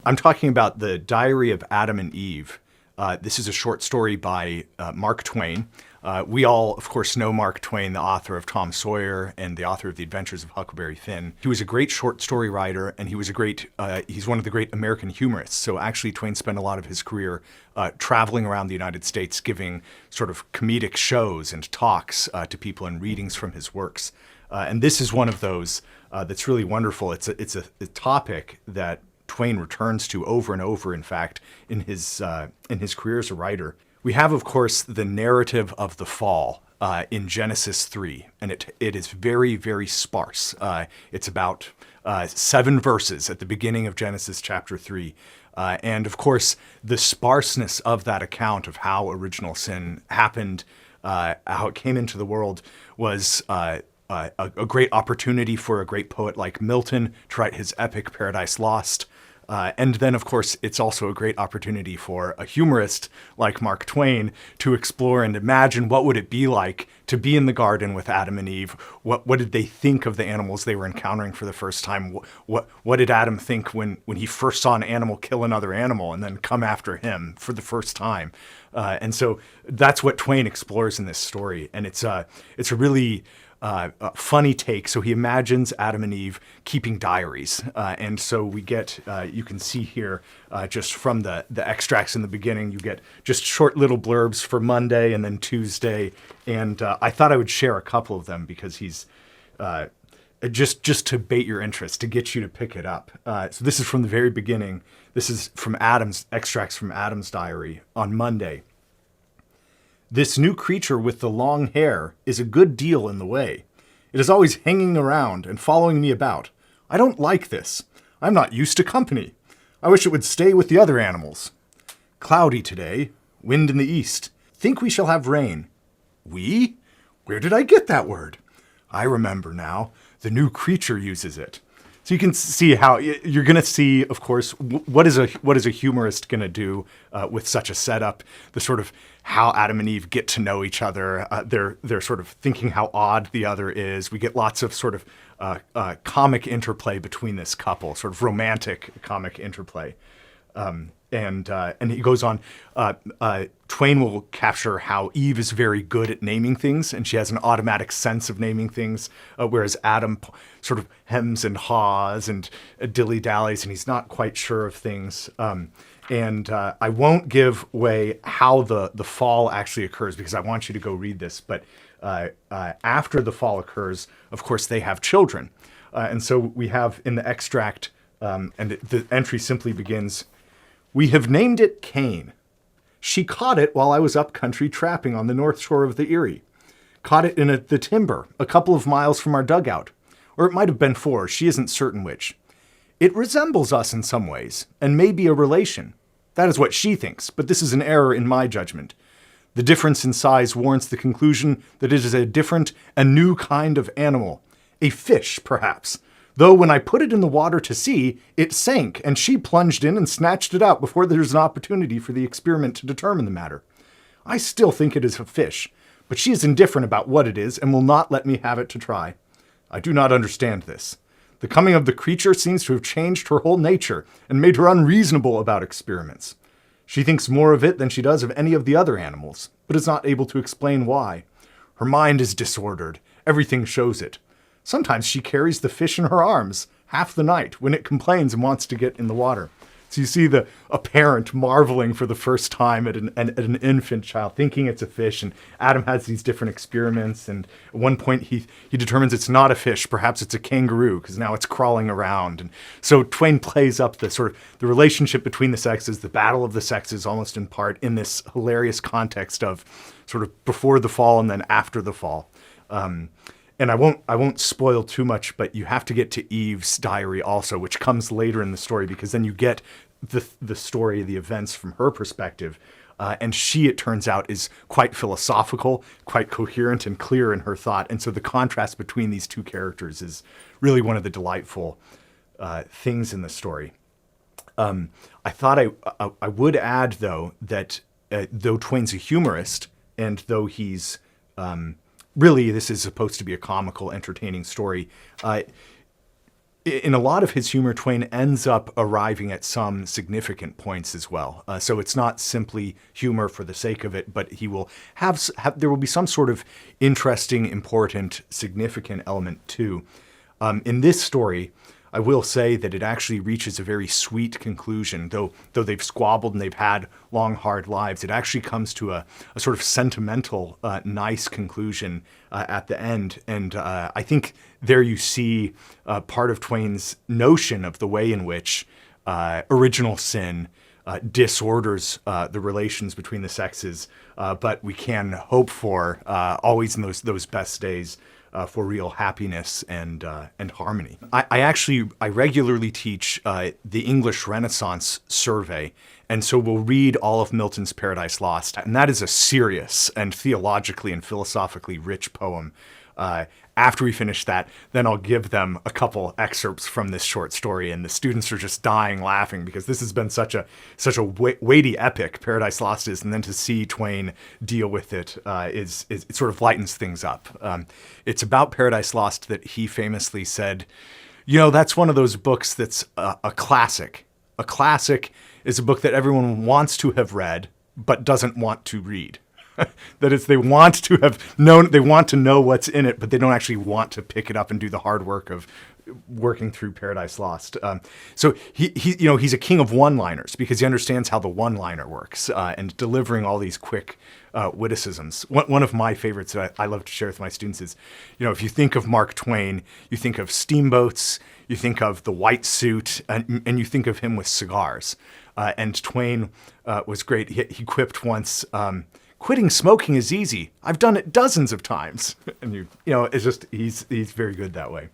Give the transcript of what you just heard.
I'm talking about the Diary of Adam and Eve. This is a short story by Mark Twain. We all, of course, know Mark Twain, the author of Tom Sawyer and the author of The Adventures of Huckleberry Finn. He was a great short story writer, and he's one of the great American humorists. So actually, Twain spent a lot of his career traveling around the United States, giving sort of comedic shows and talks to people and readings from his works. And this is one of those that's really wonderful. It's a topic that Twain returns to over and over, in fact, in his career as a writer. We have, of course, the narrative of the fall in Genesis 3, and it is very, very sparse. It's about 7 verses at the beginning of Genesis chapter 3. And, of course, the sparseness of that account of how original sin happened, how it came into the world, was a great opportunity for a great poet like Milton to write his epic Paradise Lost. And then, of course, it's also a great opportunity for a humorist like Mark Twain to explore and imagine what would it be like to be in the garden with Adam and Eve. What did they think of the animals they were encountering for the first time? What did Adam think when he first saw an animal kill another animal and then come after him for the first time? And so that's what Twain explores in this story. And it's a really funny take. So he imagines Adam and Eve keeping diaries. And so we get, you can see here, just from the extracts in the beginning, you get just short little blurbs for Monday and then Tuesday. And I thought I would share a couple of them because he's just to bait your interest, to get you to pick it up. So this is from the very beginning. This is from extracts from Adam's diary on Monday. This new creature with the long hair is a good deal in the way. It is always hanging around and following me about. I don't like this. I'm not used to company. I wish it would stay with the other animals. Cloudy today. Wind in the east. Think we shall have rain. We? Where did I get that word? I remember now. The new creature uses it. So you can see how you're going to see, of course, what is a humorist going to do with such a setup. The sort of how Adam and Eve get to know each other. They're sort of thinking how odd the other is. We get lots of sort of comic interplay between this couple, sort of romantic comic interplay. And he goes on, Twain will capture how Eve is very good at naming things, and she has an automatic sense of naming things, whereas Adam sort of hems and haws and dilly-dallies, and he's not quite sure of things. And I won't give away how the fall actually occurs, because I want you to go read this. But after the fall occurs, of course, they have children. And so we have in the extract, and the entry simply begins, "We have named it Cain. She caught it while I was up country trapping on the north shore of the Erie. Caught it in the timber, a couple of miles from our dugout. Or it might have been 4, she isn't certain which. It resembles us in some ways, and may be a relation. That is what she thinks, but this is an error in my judgment. The difference in size warrants the conclusion that it is a different, a new kind of animal. A fish, perhaps. Though when I put it in the water to see, it sank, and she plunged in and snatched it out before there was an opportunity for the experiment to determine the matter. I still think it is a fish, but she is indifferent about what it is and will not let me have it to try. I do not understand this. The coming of the creature seems to have changed her whole nature and made her unreasonable about experiments. She thinks more of it than she does of any of the other animals, but is not able to explain why. Her mind is disordered. Everything shows it. Sometimes she carries the fish in her arms half the night when it complains and wants to get in the water. So you see a parent marveling for the first time at an infant child, thinking it's a fish. And Adam has these different experiments. And at one point he determines it's not a fish. Perhaps it's a kangaroo because now it's crawling around. And so Twain plays up the sort of the relationship between the sexes, the battle of the sexes almost in part in this hilarious context of sort of before the fall and then after the fall. And I won't spoil too much, but you have to get to Eve's diary also, which comes later in the story, because then you get the story, the events from her perspective. And she, it turns out, is quite philosophical, quite coherent and clear in her thought. And so the contrast between these two characters is really one of the delightful things in the story. I thought I would add, though, that though Twain's a humorist, and though he's really, this is supposed to be a comical, entertaining story. In a lot of his humor, Twain ends up arriving at some significant points as well. So it's not simply humor for the sake of it, but he will there will be some sort of interesting, important, significant element too. In this story, I will say that it actually reaches a very sweet conclusion. Though they've squabbled and they've had long, hard lives, it actually comes to a sort of sentimental, nice conclusion at the end. And I think there you see part of Twain's notion of the way in which original sin disorders the relations between the sexes, but we can hope for always in those best days for real happiness and harmony. I regularly teach the English Renaissance survey, and so we'll read all of Milton's Paradise Lost, and that is a serious and theologically and philosophically rich poem. After we finish that, then I'll give them a couple excerpts from this short story, and the students are just dying laughing because this has been such a weighty epic, Paradise Lost is, and then to see Twain deal with it it sort of lightens things up. It's about Paradise Lost that he famously said, that's one of those books that's a classic. A classic is a book that everyone wants to have read but doesn't want to read. That is, they want to know what's in it, but they don't actually want to pick it up and do the hard work of working through Paradise Lost. So he's a king of one-liners because he understands how the one-liner works and delivering all these quick witticisms. One of my favorites that I love to share with my students is, if you think of Mark Twain, you think of steamboats, you think of the white suit, and you think of him with cigars. And Twain was great. He quipped once, "Quitting smoking is easy. I've done it dozens of times." And it's just he's very good that way.